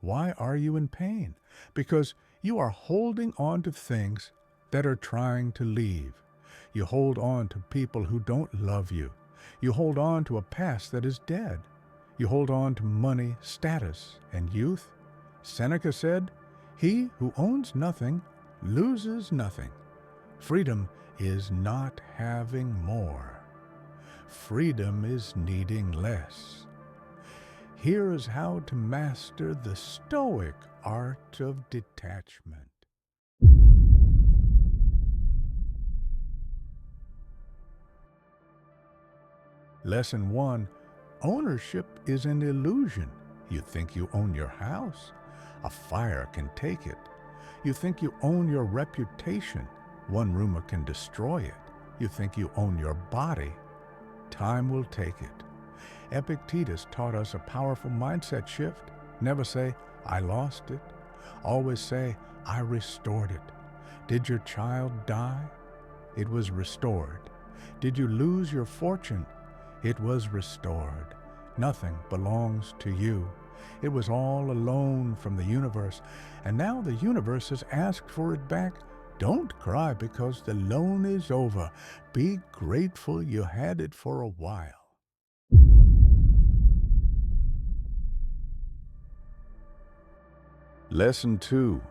Why are you in pain? Because you are holding on to things that are trying to leave. You hold on to people who don't love you. You hold on to a past that is dead. You hold on to money, status, and youth. Seneca said, "He who owns nothing loses nothing." Freedom is not having more. Freedom is needing less. Here is how to master the Stoic art of detachment. Lesson 1. Ownership is an illusion. You think you own your house. A fire can take it. You think you own your reputation. One rumor can destroy it. You think you own your body. Time will take it. Epictetus taught us a powerful mindset shift. Never say, "I lost it." Always say, "I restored it." Did your child die? It was restored. Did you lose your fortune? It was restored. Nothing belongs to you. It was all a loan from the universe, and now the universe has asked for it back. Don't cry because the loan is over. Be grateful you had it for a while. Lesson 2.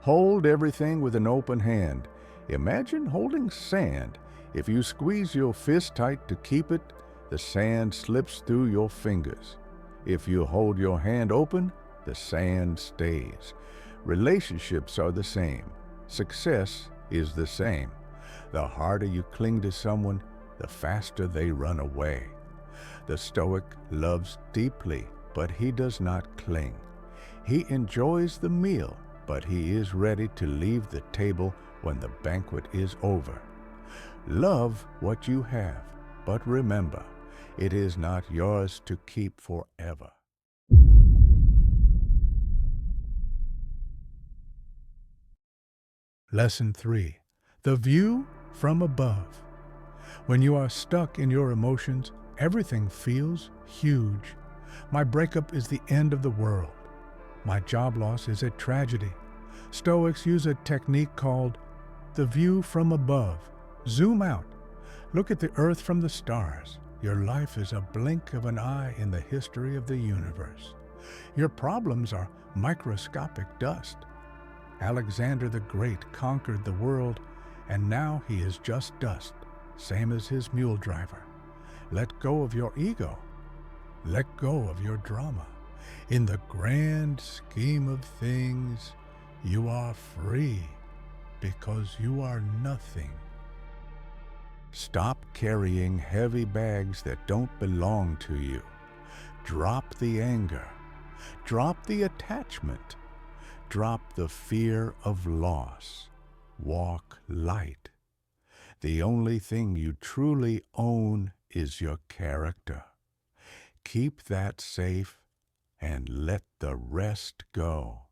Hold everything with an open hand. Imagine holding sand. If you squeeze your fist tight to keep it, the sand slips through your fingers. If you hold your hand open, the sand stays. Relationships are the same. Success is the same. The harder you cling to someone, the faster they run away. The Stoic loves deeply, but he does not cling. He enjoys the meal, but he is ready to leave the table when the banquet is over. Love what you have, but remember, it is not yours to keep forever. Lesson 3. The view from above. When you are stuck in your emotions, everything feels huge. My breakup is the end of the world. My job loss is a tragedy. Stoics use a technique called the view from above. Zoom out. Look at the earth from the stars. Your life is a blink of an eye in the history of the universe. Your problems are microscopic dust. Alexander the Great conquered the world, and now he is just dust, same as his mule driver. Let go of your ego. Let go of your drama. In the grand scheme of things, you are free because you are nothing. Stop carrying heavy bags that don't belong to you. Drop the anger. Drop the attachment. Drop the fear of loss. Walk light. The only thing you truly own is your character. Keep that safe and let the rest go.